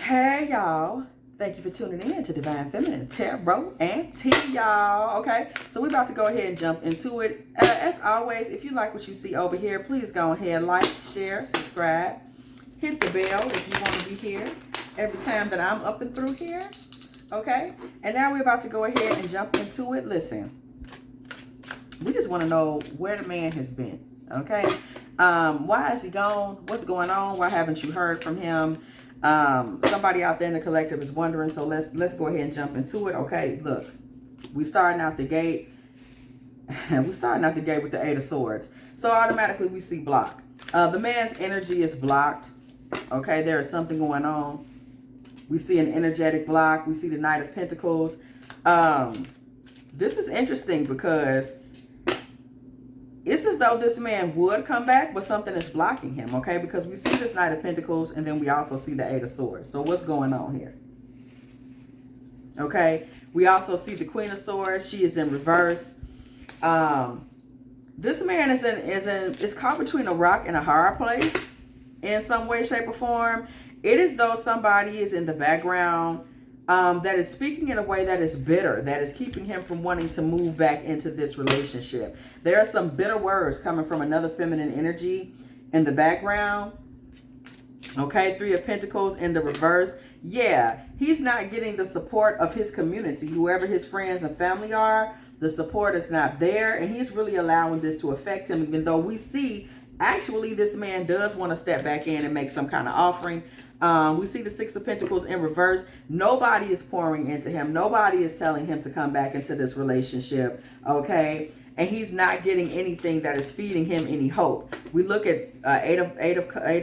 Hey y'all, thank you for tuning in to Divine Feminine Tarot and Tea, y'all. Okay, so we're about to go ahead and jump into it. As always, if you like what you see over here, please go ahead, like, share, subscribe, hit the bell if you want to be here every time that I'm up and through here. Okay, and now we're about to go ahead and jump into it. Listen, we just want to know where the man has been. Okay, why is he gone? What's going on? Why haven't you heard from him? Somebody out there in the collective is wondering, so let's go ahead and jump into it. Okay, look, we starting out the gate with the Eight of Swords, so automatically we see block. The man's energy is blocked. Okay, there is something going on. We see an energetic block. We see the Knight of Pentacles. This is interesting because it's as though this man would come back, but something is blocking him, okay? Because we see this Knight of Pentacles, and then we also see the Eight of Swords. So what's going on here? Okay, we also see the Queen of Swords. She is in reverse. This man is caught between a rock and a hard place in some way, shape, or form. It is though somebody is in the background that is speaking in a way that is bitter, that is keeping him from wanting to move back into this relationship. There are some bitter words coming from another feminine energy in the background. Okay, Three of Pentacles in the reverse. Yeah, he's not getting the support of his community. Whoever his friends and family are, the support is not there. And he's really allowing this to affect him, even though we see actually this man does want to step back in and make some kind of offering. We see the Six of Pentacles in reverse. Nobody is pouring into him. Nobody is telling him to come back into this relationship. Okay. And he's not getting anything that is feeding him any hope. We look at eight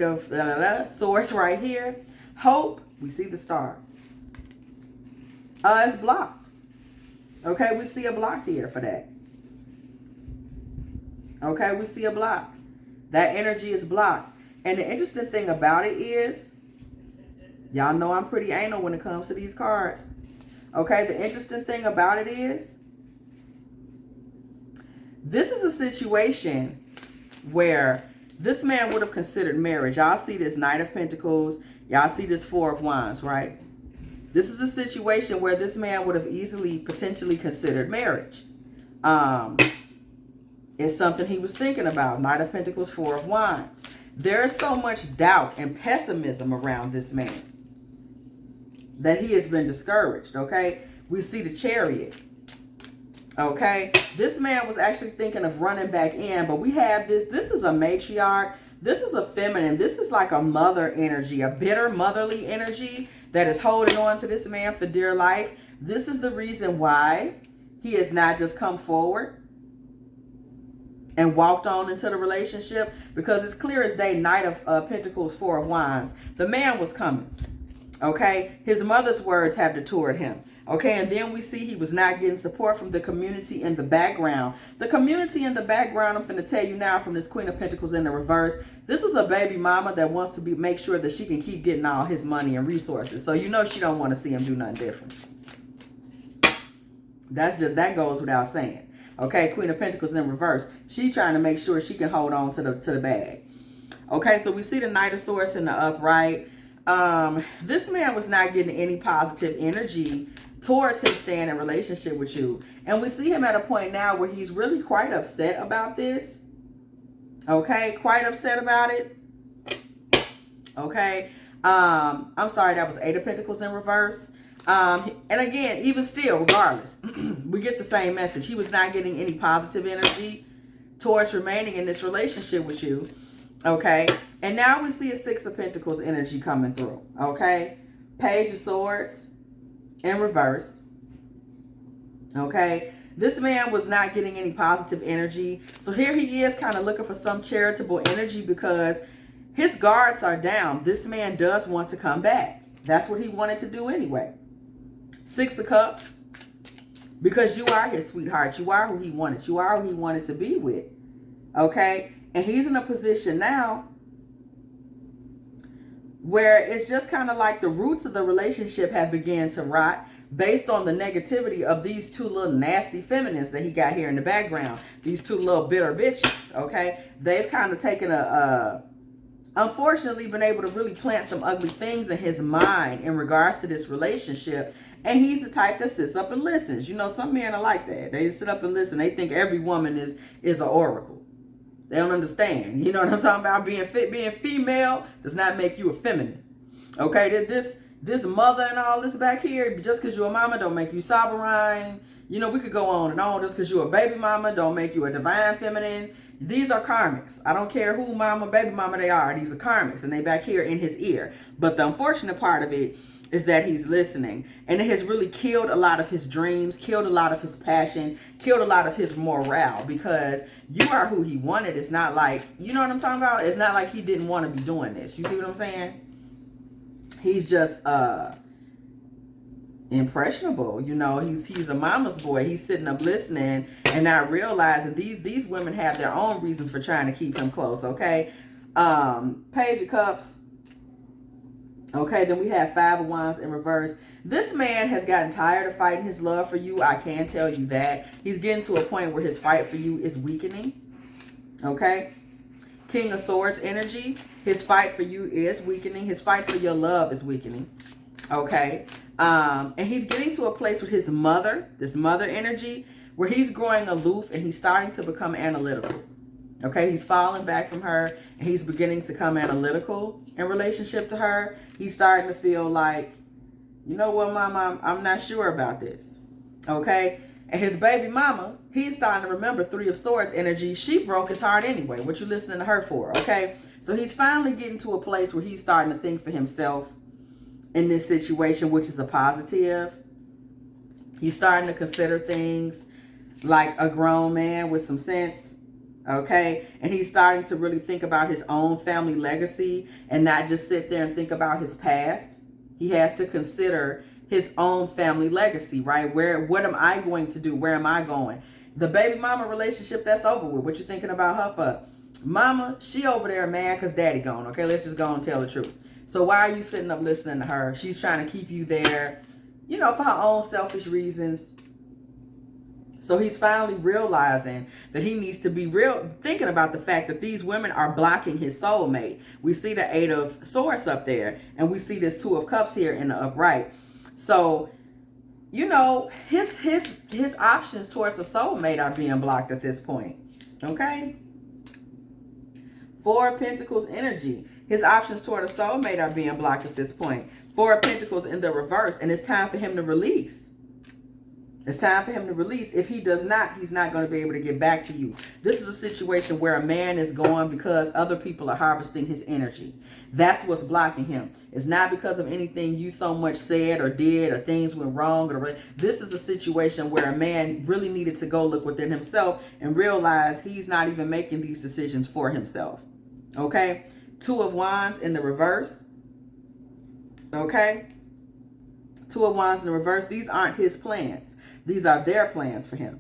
of Swords right here. Hope. We see the star. It's blocked. Okay. We see a block here for that. Okay. We see a block. That energy is blocked. And the interesting thing about it is, y'all know I'm pretty anal when it comes to these cards. Okay, the interesting thing about it is, this is a situation where this man would have considered marriage. Y'all see this Knight of Pentacles. Y'all see this Four of Wands, right? This is a situation where this man would have easily, potentially considered marriage. It's something he was thinking about. Knight of Pentacles, Four of Wands. There is so much doubt and pessimism around this man that he has been discouraged, okay? We see the Chariot, okay? This man was actually thinking of running back in, but we have this. This is a matriarch. This is a feminine. This is like a mother energy, a bitter motherly energy that is holding on to this man for dear life. This is the reason why he has not just come forward and walked on into the relationship, because it's clear as day, Knight of Pentacles, Four of Wands. The man was coming, okay? His mother's words have detoured him, okay? And then we see he was not getting support from the community in the background. The community in the background, I'm going to tell you now, from this Queen of Pentacles in the reverse, this is a baby mama that wants to make sure that she can keep getting all his money and resources. So you know she don't want to see him do nothing different. That goes without saying. Okay, Queen of Pentacles in reverse. She's trying to make sure she can hold on to the bag. Okay, so we see the Knight of Swords in the upright. This man was not getting any positive energy towards him staying in relationship with you. And we see him at a point now where he's really quite upset about this. Okay, quite upset about it. Okay, I'm sorry, that was Eight of Pentacles in reverse. And again, even still, regardless, we get the same message. He was not getting any positive energy towards remaining in this relationship with you. Okay. And now we see a Six of Pentacles energy coming through. Okay. Page of Swords in reverse. Okay. This man was not getting any positive energy. So here he is kind of looking for some charitable energy because his guards are down. This man does want to come back. That's what he wanted to do anyway. Six of Cups, because you are his sweetheart. You are who he wanted. You are who he wanted to be with. Okay? And he's in a position now where it's just kind of like the roots of the relationship have begun to rot based on the negativity of these two little nasty feminines that he got here in the background. These two little bitter bitches. Okay? They've kind of taken a unfortunately been able to really plant some ugly things in his mind in regards to this relationship. And he's the type that sits up and listens. You know, some men are like that. They sit up and listen. They think every woman is an oracle. They don't understand. You know what I'm talking about? Being female does not make you effeminate. Okay, this mother and all this back here, just because you're a mama don't make you sovereign. You know, we could go on and on. Just because you're a baby mama don't make you a divine feminine. These are karmics. I don't care who mama, baby mama they are. These are karmics, and they back here in his ear. But the unfortunate part of it is that he's listening, and it has really killed a lot of his dreams, killed a lot of his passion, killed a lot of his morale, because you are who he wanted. It's not like, you know what I'm talking about? It's not like he didn't want to be doing this. You see what I'm saying? He's just impressionable. You know, he's a mama's boy. He's sitting up listening and not realizing these women have their own reasons for trying to keep him close. Okay, Page of Cups. Okay, then we have Five of Wands in reverse. This man has gotten tired of fighting his love for you. I can tell you that. He's getting to a point where his fight for you is weakening. Okay, King of Swords energy. His fight for you is weakening. His fight for your love is weakening. Okay, and he's getting to a place with his mother, this mother energy, where he's growing aloof and he's starting to become analytical. Okay, he's falling back from her and he's beginning to come analytical in relationship to her. He's starting to feel like, you know what, mama, I'm not sure about this. Okay, and his baby mama, he's starting to remember Three of Swords energy. She broke his heart anyway. What you listening to her for? Okay, so he's finally getting to a place where he's starting to think for himself in this situation, which is a positive. He's starting to consider things like a grown man with some sense. Okay, and he's starting to really think about his own family legacy and not just sit there and think about his past. He has to consider his own family legacy, right? What am I going to do? Where am I going? The baby mama relationship, that's over with. What you thinking about her for? Mama, she over there mad because daddy gone. Okay, let's just go and tell the truth. So why are you sitting up listening to her? She's trying to keep you there, you know, for her own selfish reasons. So he's finally realizing that he needs to be thinking about the fact that these women are blocking his soulmate. We see the Eight of Swords up there, and we see this Two of Cups here in the upright. So, you know, his options towards the soulmate are being blocked at this point. Okay? Four of Pentacles energy. His options toward a soulmate are being blocked at this point. Four of Pentacles in the reverse, and it's time for him to release. It's time for him to release. If he does not, he's not going to be able to get back to you. This is a situation where a man is going because other people are harvesting his energy. That's what's blocking him. It's not because of anything you so much said or did or things went wrong. This is a situation where a man really needed to go look within himself and realize he's not even making these decisions for himself. Okay? Two of Wands in the reverse. Okay? Two of Wands in the reverse. These aren't his plans. These are their plans for him.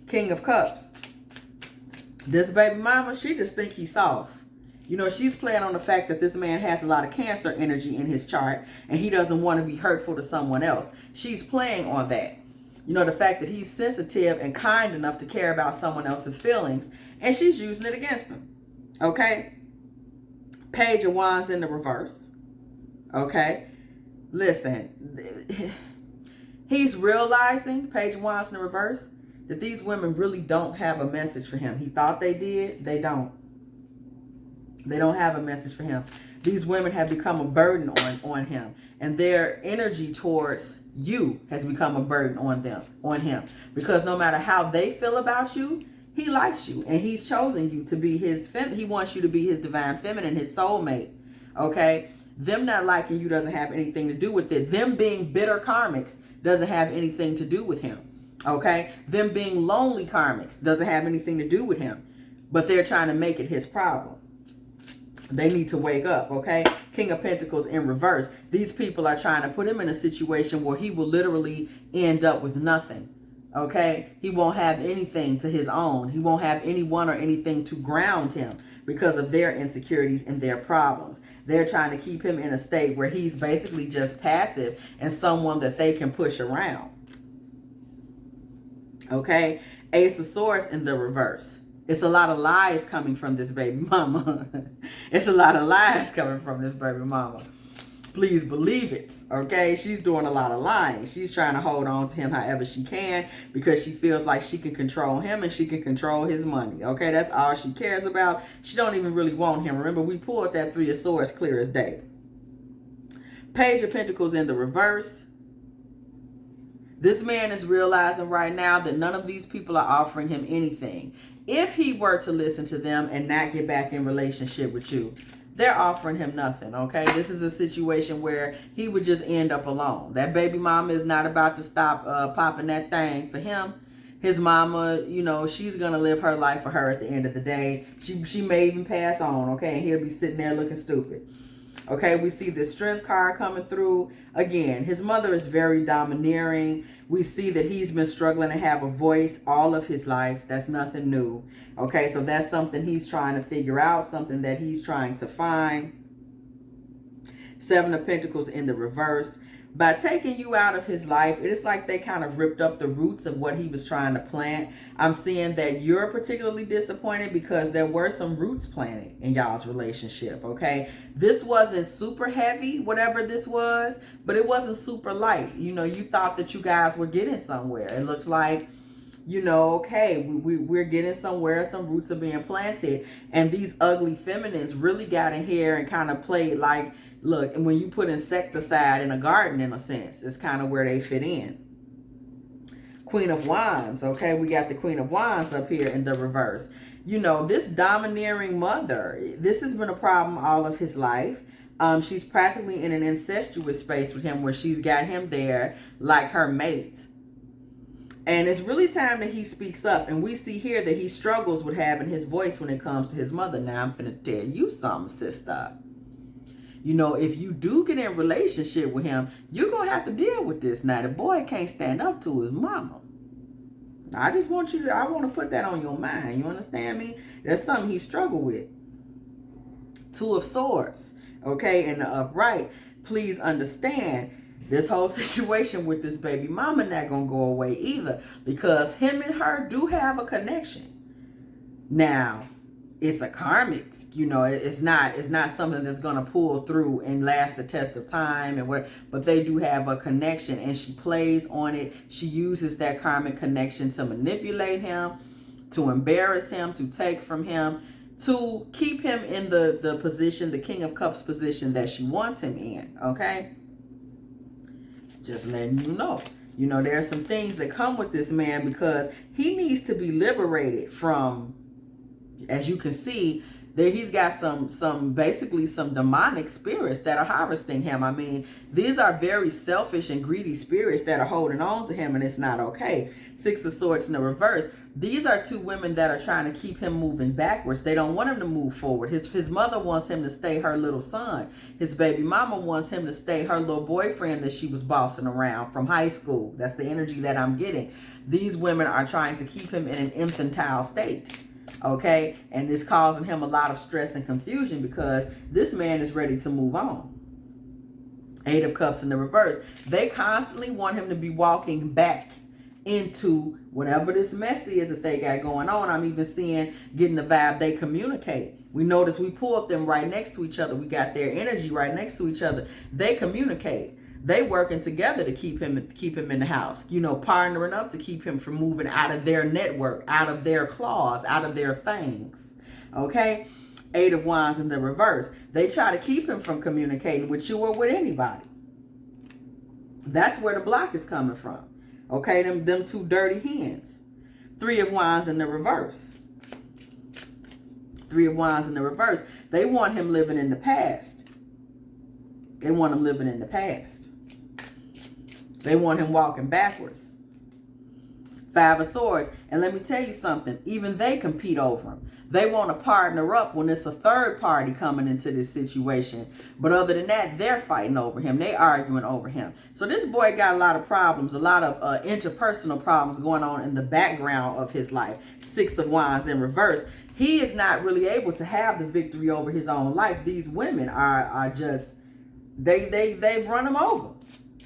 King of Cups. This baby mama, she just think he's soft. You know, she's playing on the fact that this man has a lot of Cancer energy in his chart and he doesn't want to be hurtful to someone else. She's playing on that. You know, the fact that he's sensitive and kind enough to care about someone else's feelings, and she's using it against him. Okay? Page of Wands in the reverse. Okay? Listen, he's realizing, Page of Wands in the reverse, that these women really don't have a message for him. He thought they did. They don't. They don't have a message for him. These women have become a burden on him. And their energy towards you has become a burden on him. Because no matter how they feel about you, he likes you. And he's chosen you to be he wants you to be his divine feminine, his soulmate. Okay? Them not liking you doesn't have anything to do with it. Them being bitter karmics doesn't have anything to do with him. Okay? Them being lonely karmics doesn't have anything to do with him. But they're trying to make it his problem. They need to wake up, okay? King of Pentacles in reverse. These people are trying to put him in a situation where he will literally end up with nothing, okay? He won't have anything to his own. He won't have anyone or anything to ground him because of their insecurities and their problems. They're trying to keep him in a state where he's basically just passive and someone that they can push around, okay? Ace of Swords in the reverse. It's a lot of lies coming from this baby mama. It's a lot of lies coming from this baby mama. Please believe it, okay? She's doing a lot of lying. She's trying to hold on to him however she can because she feels like she can control him and she can control his money, okay? That's all she cares about. She don't even really want him. Remember, we pulled that Three of Swords clear as day. Page of Pentacles in the reverse. This man is realizing right now that none of these people are offering him anything. If he were to listen to them and not get back in relationship with you, they're offering him nothing, okay? This is a situation where he would just end up alone. That baby mama is not about to stop popping that thing for him. His mama, you know, she's going to live her life for her at the end of the day. She may even pass on, okay? And he'll be sitting there looking stupid. Okay, we see the Strength card coming through. Again, his mother is very domineering. We see that he's been struggling to have a voice all of his life. That's nothing new. Okay, so that's something he's trying to figure out, something that he's trying to find. Seven of Pentacles in the reverse. By taking you out of his life, it is like they kind of ripped up the roots of what he was trying to plant. I'm seeing that you're particularly disappointed because there were some roots planted in y'all's relationship, okay? This wasn't super heavy, whatever this was, but it wasn't super light. You know, you thought that you guys were getting somewhere. It looked like, you know, okay, we're getting somewhere, some roots are being planted, and these ugly feminines really got in here and kind of played like, look, and when you put insecticide in a garden, in a sense, it's kind of where they fit in. Queen of Wands, okay? We got the Queen of Wands up here in the reverse. You know, this domineering mother, this has been a problem all of his life. She's practically in an incestuous space with him where she's got him there like her mate. And it's really time that he speaks up. And we see here that he struggles with having his voice when it comes to his mother. Now, I'm finna tell you something, sister. You know, if you do get in a relationship with him, you're going to have to deal with this. Now, the boy can't stand up to his mama. I just want you to, I want to put that on your mind. You understand me? That's something he struggled with. Two of Swords, okay, in the upright. Please understand, this whole situation with this baby mama not going to go away either, because him and her do have a connection. Now, it's a karmic, you know, it's not something that's going to pull through and last the test of time and what, but they do have a connection, and she plays on it. She uses that karmic connection to manipulate him, to embarrass him, to take from him, to keep him in the position, the King of Cups position that she wants him in, okay? Just letting you know. You know, there are some things that come with this man because he needs to be liberated from, as you can see, there he's got basically some demonic spirits that are harvesting him. I mean, these are very selfish and greedy spirits that are holding on to him, and it's not okay. Six of Swords in the reverse. These are two women that are trying to keep him moving backwards. They don't want him to move forward. His mother wants him to stay her little son. His baby mama wants him to stay her little boyfriend that she was bossing around from high school. That's the energy that I'm getting. These women are trying to keep him in an infantile state. Okay, and it's causing him a lot of stress and confusion because this man is ready to move on. Eight of Cups in the reverse. They constantly want him to be walking back into whatever this mess is that they got going on. I'm even seeing, getting the vibe they communicate. We notice we pulled them right next to each other. We got their energy right next to each other. They communicate. They working together to keep him in the house, you know, partnering up to keep him from moving out of their network, out of their claws, out of their fangs. Okay? Eight of Wands in the reverse. They try to keep him from communicating with you or with anybody. That's where the block is coming from. Okay? Them two dirty hens. Three of Wands in the reverse. Three of Wands in the reverse. They want him living in the past. They want him living in the past. They want him walking backwards. Five of Swords. And let me tell you something. Even they compete over him. They want to partner up when it's a third party coming into this situation. But other than that, they're fighting over him. They're arguing over him. So this boy got a lot of problems, a lot of interpersonal problems going on in the background of his life. Six of Wands in reverse. He is not really able to have the victory over his own life. These women are just, they've run him over.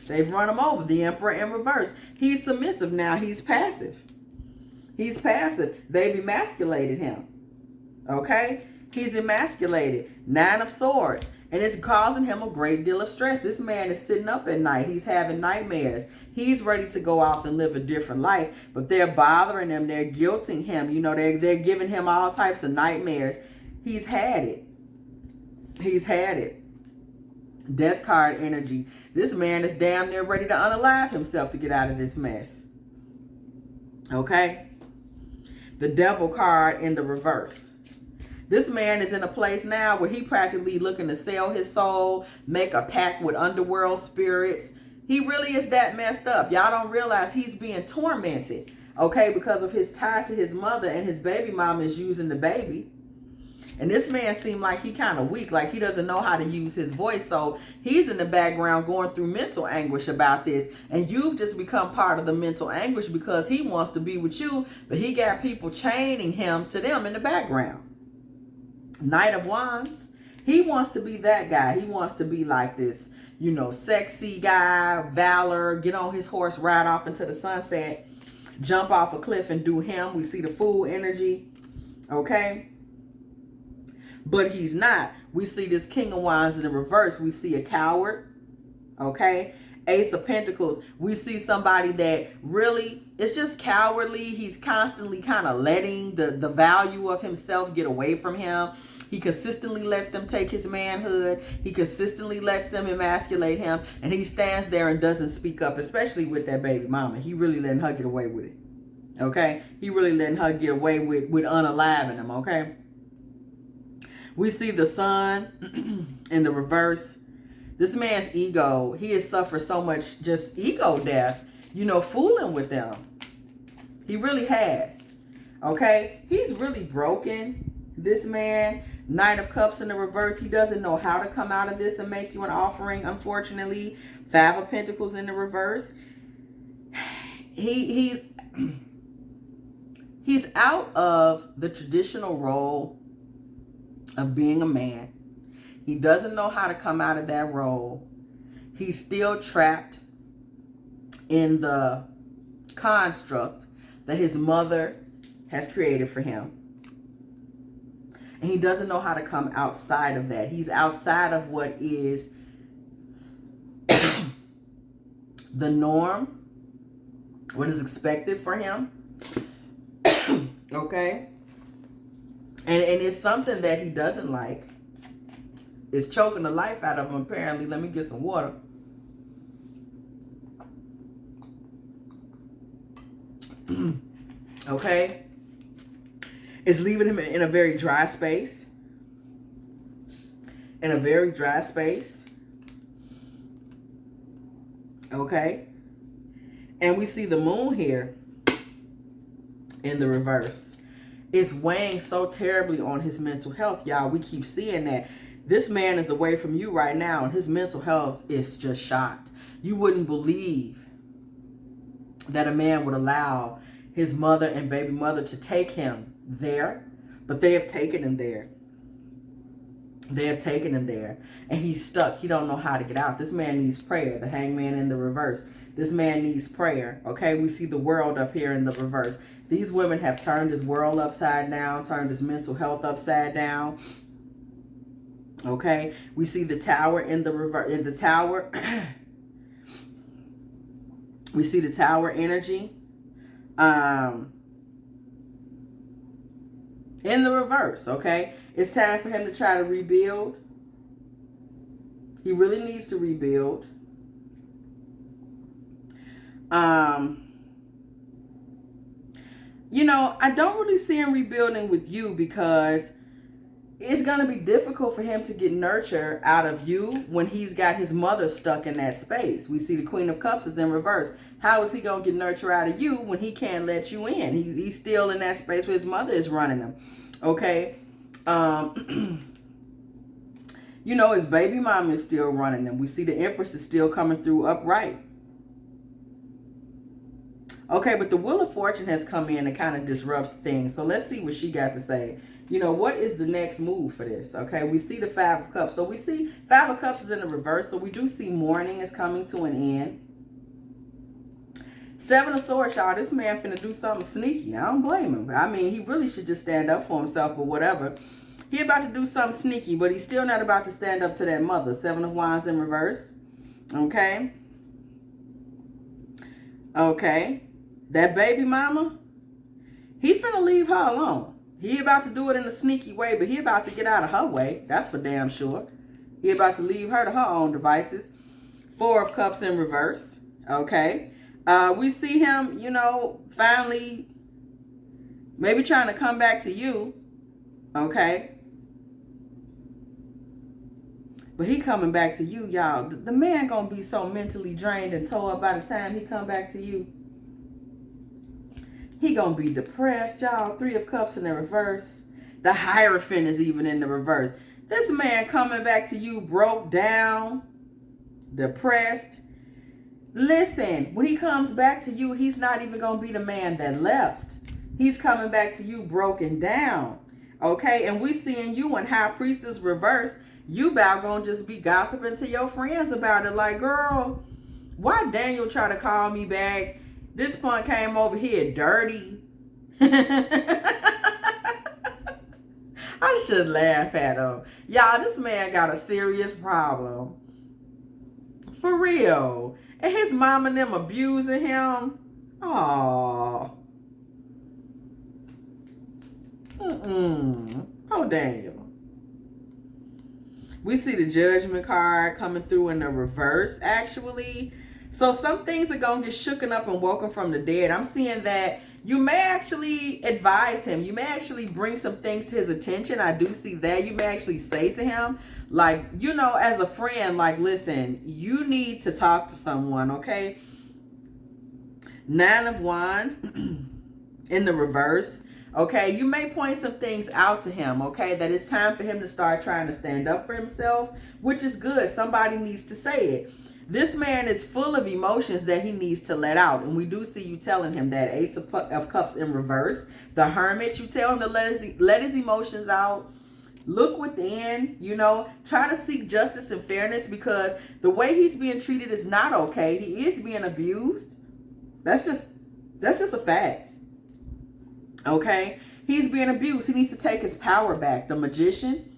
They've run him over. The Emperor in reverse. He's submissive now. He's passive. He's passive. They've emasculated him. Okay? He's emasculated. 9 of Swords. And it's causing him a great deal of stress. This man is sitting up at night. He's having nightmares. He's ready to go off and live a different life. But they're bothering him. They're guilting him. You know, they're giving him all types of nightmares. He's had it. He's had it. Death card energy. This man is damn near ready to unalive himself to get out of this mess. Okay? The Devil card in the reverse. This man is in a place now where he practically looking to sell his soul, make a pact with underworld spirits. He really is that messed up. Y'all don't realize he's being tormented, okay, because of his tie to his mother, and his baby mama is using the baby. And this man seemed like he kind of weak, like he doesn't know how to use his voice. So he's in the background going through mental anguish about this. And you've just become part of the mental anguish because he wants to be with you, but he got people chaining him to them in the background. Knight of Wands. He wants to be that guy. He wants to be like this, you know, sexy guy, valor, get on his horse, ride off into the sunset, jump off a cliff and do him. We see the Fool energy. Okay? But he's not. We see this King of Wands in the reverse. We see a coward. Okay? Ace of Pentacles. We see somebody that really is just cowardly. He's constantly kind of letting the value of himself get away from him. He consistently lets them take his manhood. He consistently lets them emasculate him. And he stands there and doesn't speak up, especially with that baby mama. He really letting her get away with it. Okay? He really letting her get away with unaliving him. Okay? We see the Sun in the reverse. This man's ego, he has suffered so much just ego death, you know, fooling with them. He really has. Okay? He's really broken, this man. Knight of Cups in the reverse. He doesn't know how to come out of this and make you an offering, unfortunately. 5 of Pentacles in the reverse. He's out of the traditional role of being a man. He doesn't know how to come out of that role. He's still trapped in the construct that his mother has created for him. And he doesn't know how to come outside of that. He's outside of what is the norm, what is expected for him. Okay? And it's something that he doesn't like. It's choking the life out of him, apparently. Let me get some water. Okay? It's leaving him in a very dry space. In a very dry space. Okay? And we see the Moon here in the reverse. It's weighing so terribly on his mental health, y'all. We keep seeing that. This man is away from you right now, and his mental health is just shot. You wouldn't believe that a man would allow his mother and baby mother to take him there, but they have taken him there. They have taken him there, and he's stuck. He don't know how to get out. This man needs prayer. The Hangman in the reverse. This man needs prayer. Okay, we see the World up here in the reverse. These women have turned his world upside down, turned his mental health upside down. Okay, we see the Tower in the reverse. In the Tower, we see the Tower energy. In the reverse, okay? It's time for him to try to rebuild. He really needs to rebuild. You know, I don't really see him rebuilding with you because it's going to be difficult for him to get nurture out of you when he's got his mother stuck in that space. We see the Queen of Cups is in reverse. How is he going to get nurture out of you when he can't let you in? He's still in that space where his mother is running him. Okay? You know, his baby mom is still running him. We see the Empress is still coming through upright. Okay, but the Wheel of Fortune has come in and kind of disrupts things. So let's see what she got to say. You know, what is the next move for this? Okay, we see the 5 of Cups. So we see 5 of Cups is in the reverse. So we do see mourning is coming to an end. Seven of Swords, y'all. This man finna do something sneaky. I don't blame him. I mean, he really should just stand up for himself, but whatever. He about to do something sneaky, but he's still not about to stand up to that mother. Seven of Wands in reverse. Okay. Okay. That baby mama, he finna leave her alone. He about to do it in a sneaky way, but he about to get out of her way. That's for damn sure. He about to leave her to her own devices. Four of Cups in reverse. Okay. We see him, you know, finally maybe trying to come back to you. Okay. But he coming back to you, y'all. The man gonna be so mentally drained and tore up by the time he come back to you. He gonna be depressed, y'all. Three of Cups in the reverse. The Hierophant is even in the reverse. This man coming back to you broke down, depressed. Listen, when he comes back to you, he's not even gonna be the man that left. He's coming back to you broken down. Okay, and we seeing you in High Priestess reverse. You about gonna just be gossiping to your friends about it. Like, girl, why Daniel try to call me back? This punk came over here dirty. I should laugh at him. Y'all, this man got a serious problem. For real. And his mom and them abusing him. Aww. Oh, Daniel. We see the Judgment card coming through in the reverse, actually. So some things are going to get shooken up and woken from the dead. I'm seeing that you may actually advise him. You may actually bring some things to his attention. I do see that. You may actually say to him, like, you know, as a friend, like, listen, you need to talk to someone, okay? Nine of Wands in the reverse. Okay, you may point some things out to him, okay, that it's time for him to start trying to stand up for himself, which is good. Somebody needs to say it. This man is full of emotions that he needs to let out, and we do see you telling him that. Ace of Cups in reverse. The Hermit, you tell him to let his emotions out. Look within, you know, try to seek justice and fairness, because the way he's being treated is not okay. He is being abused. That's just a fact. Okay, he's being abused. He needs to take his power back. The Magician,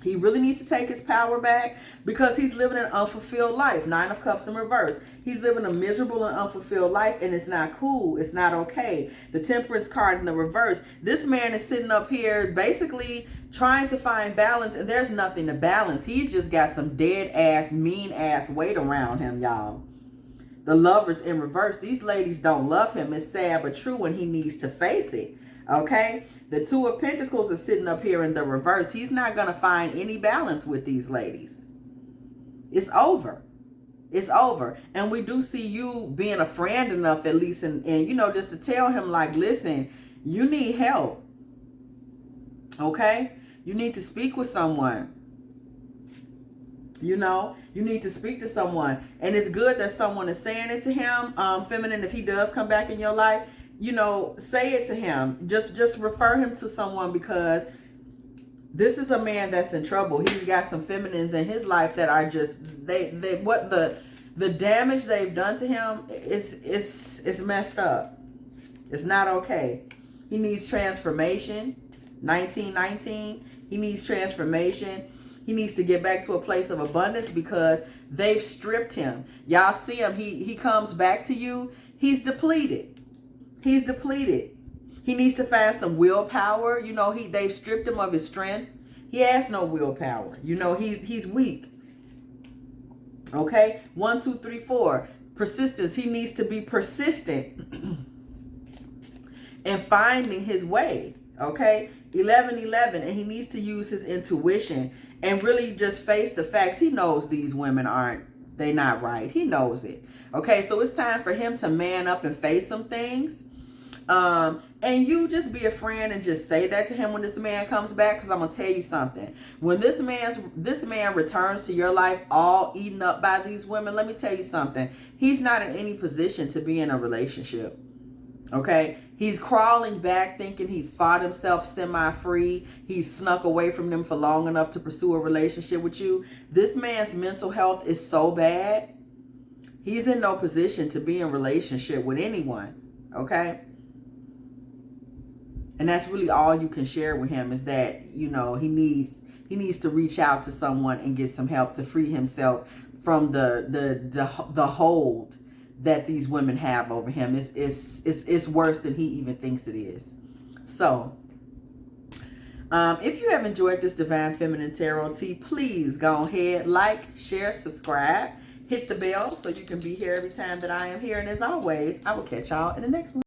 he really needs to take his power back, because he's living an unfulfilled life. Nine of Cups in reverse. He's living a miserable and unfulfilled life, and it's not cool. It's not okay. The Temperance card in the reverse. This man is sitting up here basically trying to find balance, and there's nothing to balance. He's just got some dead ass, mean ass weight around him, y'all. The Lovers in reverse. These ladies don't love him. It's sad but true, and he needs to face it. Okay? The Two of Pentacles is sitting up here in the reverse. He's not going to find any balance with these ladies. It's over. It's over. And we do see you being a friend enough, at least, and you know, just to tell him, like, listen, you need help. Okay? You need to speak with someone. You know, you need to speak to someone. And it's good that someone is saying it to him. Feminine, if he does come back in your life, you know, say it to him. Just refer him to someone, because this is a man that's in trouble. He's got some feminines in his life that are just, what the damage they've done to him is messed up. It's not okay. He needs transformation. 1919. He needs transformation. He needs to get back to a place of abundance, because they've stripped him. Y'all see him. He comes back to you. He's depleted. He's depleted. He needs to find some willpower. You know, they've stripped him of his strength. He has no willpower. You know, he's weak. Okay? 1, 2, 3, 4. Persistence. He needs to be persistent in finding his way. Okay? 11, and he needs to use his intuition and really just face the facts. He knows these women they're not right. He knows it. Okay, so it's time for him to man up and face some things. And you just be a friend and just say that to him when this man comes back, because I'm gonna tell you something. When this man returns to your life all eaten up by these women, let me tell you something. He's not in any position to be in a relationship. Okay, he's crawling back thinking he's fought himself semi-free. He's snuck away from them for long enough to pursue a relationship with you. This man's mental health is so bad He's in no position to be in relationship with anyone, okay? And that's really all you can share with him, is that, you know, he needs to reach out to someone and get some help to free himself from the hold that these women have over him. It's worse than he even thinks it is. So, if you have enjoyed this Divine Feminine Tarot tea, please go ahead, like, share, subscribe, hit the bell so you can be here every time that I am here. And as always, I will catch y'all in the next one.